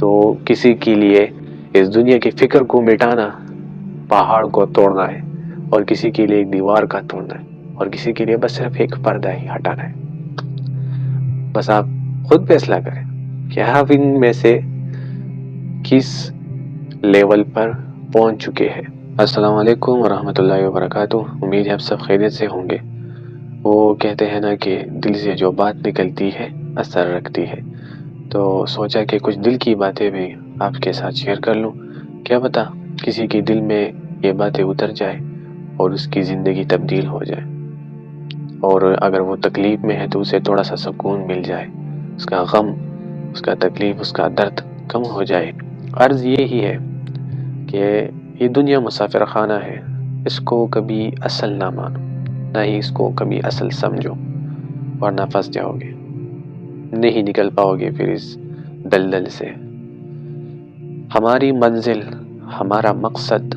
تو کسی کے لیے اس دنیا کی فکر کو مٹانا پہاڑ کو توڑنا ہے، اور کسی کے لیے ایک دیوار کا توڑنا ہے، اور کسی کے لیے بس صرف ایک پردہ ہی ہٹانا ہے۔ بس آپ خود فیصلہ کریں کہ آپ ان میں سے کس لیول پر پہنچ چکے ہیں۔ السلام علیکم ورحمۃ اللہ وبرکاتہ۔ امید ہے آپ سب خیریت سے ہوں گے۔ وہ کہتے ہیں نا کہ دل سے جو بات نکلتی ہے اثر رکھتی ہے، تو سوچا کہ کچھ دل کی باتیں بھی آپ کے ساتھ شیئر کر لوں۔ کیا پتہ کسی کے دل میں یہ باتیں اتر جائے اور اس کی زندگی تبدیل ہو جائے، اور اگر وہ تکلیف میں ہے تو اسے تھوڑا سا سکون مل جائے، اس کا غم، اس کا تکلیف، اس کا درد کم ہو جائے۔ عرض یہی ہے کہ یہ دنیا مسافر خانہ ہے، اس کو کبھی اصل نہ مانو، نہ ہی اس کو کبھی اصل سمجھو، ورنہ پھنس جاؤ گے، نہیں نکل پاؤ گے پھر اس دلدل سے۔ ہماری منزل، ہمارا مقصد،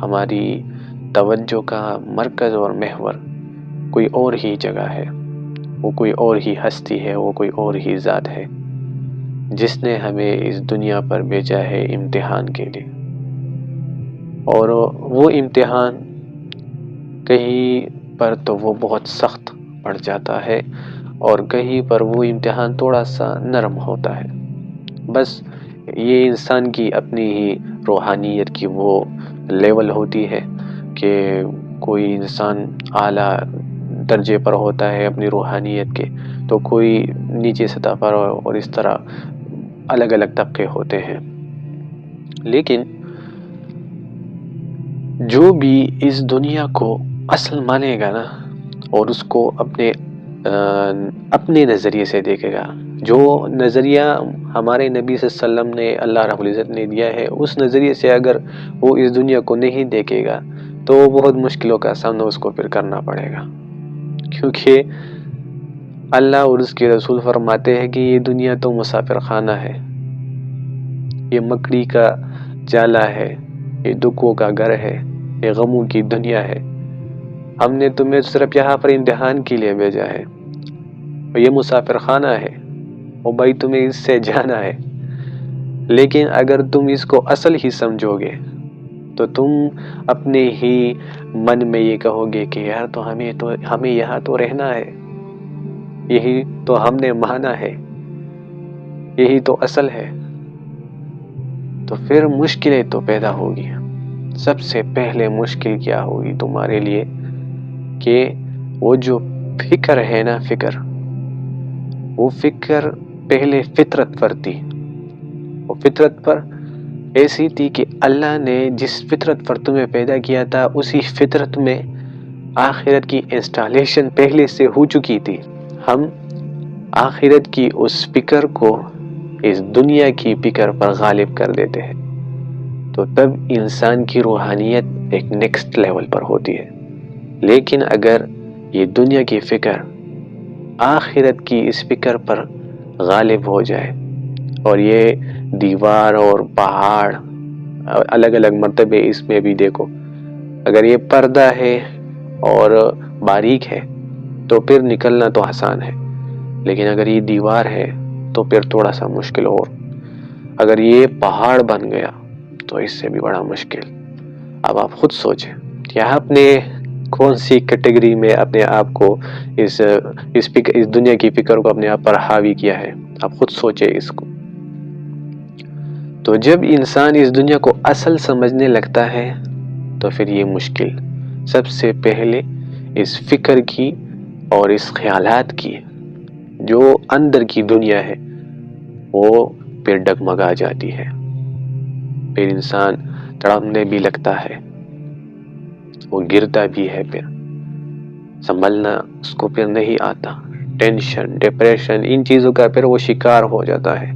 ہماری توجہ کا مرکز اور محور کوئی اور ہی جگہ ہے، وہ کوئی اور ہی ہستی ہے، وہ کوئی اور ہی ذات ہے جس نے ہمیں اس دنیا پر بھیجا ہے امتحان کے لیے۔ اور وہ امتحان کہیں پر تو وہ بہت سخت پڑ جاتا ہے، اور کہیں پر وہ امتحان تھوڑا سا نرم ہوتا ہے۔ بس یہ انسان کی اپنی ہی روحانیت کی وہ لیول ہوتی ہے کہ کوئی انسان اعلیٰ درجے پر ہوتا ہے اپنی روحانیت کے، تو کوئی نیچے سطح پر، اور اس طرح الگ الگ طبقے ہوتے ہیں۔ لیکن جو بھی اس دنیا کو اصل مانے گا نا، اور اس کو اپنے نظریے سے دیکھے گا، جو نظریہ ہمارے نبی صلی اللہ علیہ وسلم نے، اللہ رب العزت نے دیا ہے، اس نظریے سے اگر وہ اس دنیا کو نہیں دیکھے گا تو بہت مشکلوں کا سامنا اس کو پھر کرنا پڑے گا، کیونکہ اللہ اور اس کے رسول فرماتے ہیں کہ یہ دنیا تو مسافر خانہ ہے، یہ مکڑی کا جالا ہے، یہ دکھوں کا گھر ہے، یہ غموں کی دنیا ہے۔ ہم نے تمہیں صرف یہاں پر امتحان کے لیے بھیجا ہے، اور یہ مسافر خانہ ہے، اور بھائی تمہیں اس سے جانا ہے۔ لیکن اگر تم اس کو اصل ہی سمجھو گے تو تم اپنے ہی من میں یہ کہو گے کہ یار ہمیں یہاں تو رہنا ہے، یہی تو ہم نے مانا ہے، یہی تو اصل ہے۔ تو پھر مشکلیں تو پیدا ہوگی۔ سب سے پہلے مشکل کیا ہوگی تمہارے لیے کہ وہ جو فکر ہے نا، وہ فکر پہلے فطرت پر تھی، وہ فطرت پر ایسی تھی کہ اللہ نے جس فطرت پر تمہیں پیدا کیا تھا اسی فطرت میں آخرت کی انسٹالیشن پہلے سے ہو چکی تھی۔ ہم آخرت کی اس فکر کو اس دنیا کی فکر پر غالب کر دیتے ہیں، تو تب انسان کی روحانیت ایک نیکسٹ لیول پر ہوتی ہے۔ لیکن اگر یہ دنیا کی فکر آخرت کی اس فکر پر غالب ہو جائے، اور یہ دیوار اور پہاڑ الگ الگ مرتبے اس میں بھی دیکھو، اگر یہ پردہ ہے اور باریک ہے تو پھر نکلنا تو آسان ہے، لیکن اگر یہ دیوار ہے تو پھر تھوڑا سا مشکل، اور اگر یہ پہاڑ بن گیا تو اس سے بھی بڑا مشکل۔ اب آپ خود سوچیں کہ آپ نے کون سی کیٹیگری میں اپنے آپ کو اس دنیا کی فکر کو اپنے آپ پر حاوی کیا ہے، آپ خود سوچیں اس کو۔ تو جب انسان اس دنیا کو اصل سمجھنے لگتا ہے تو پھر یہ مشکل سب سے پہلے اس فکر کی اور اس خیالات کی جو اندر کی دنیا ہے وہ پھر ڈگمگا جاتی ہے، پھر انسان تڑپنے بھی لگتا ہے، وہ گرتا بھی ہے، پھر سنبھلنا اس کو پھر نہیں آتا، ٹینشن، ڈپریشن، ان چیزوں کا پھر وہ شکار ہو جاتا ہے۔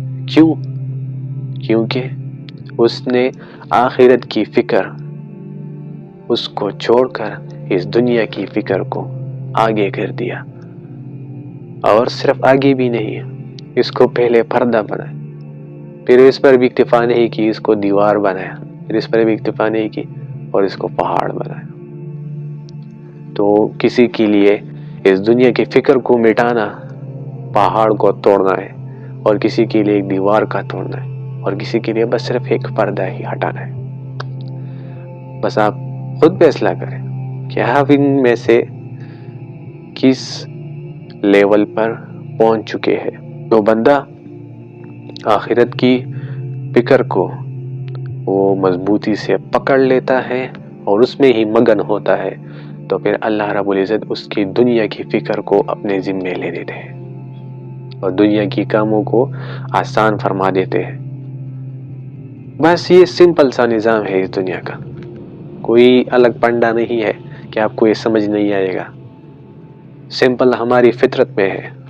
کیونکہ اس نے آخرت کی فکر اس کو چھوڑ کر اس دنیا کی فکر کو آگے کر دیا، اور صرف آگے بھی نہیں، اس کو پہلے پردہ بنایا، پھر اس پر بھی اکتفا نہیں کی، اس کو دیوار بنایا، پھر اس پر بھی اکتفا نہیں کی اور اس کو پہاڑ بنایا۔ تو کسی کے لیے اس دنیا کی فکر کو مٹانا پہاڑ کو توڑنا ہے، اور کسی کے لیے ایک دیوار کا توڑنا ہے، اور کسی کے لیے بس صرف ایک پردہ ہی ہٹانا ہے۔ بس آپ خود فیصلہ کریں کہ آپ ان میں سے کس لیول پر پہنچ چکے ہیں۔ جو بندہ آخرت کی فکر کو وہ مضبوطی سے پکڑ لیتا ہے اور اس میں ہی مگن ہوتا ہے، تو پھر اللہ رب العزت اس کی دنیا کی فکر کو اپنے ذمے لے لیتے ہیں اور دنیا کی کاموں کو آسان فرما دیتے ہیں۔ بس یہ سمپل سا نظام ہے اس دنیا کا، کوئی الگ پنڈا نہیں ہے کہ آپ کو یہ سمجھ نہیں آئے گا۔ سمپل ہماری فطرت میں ہے،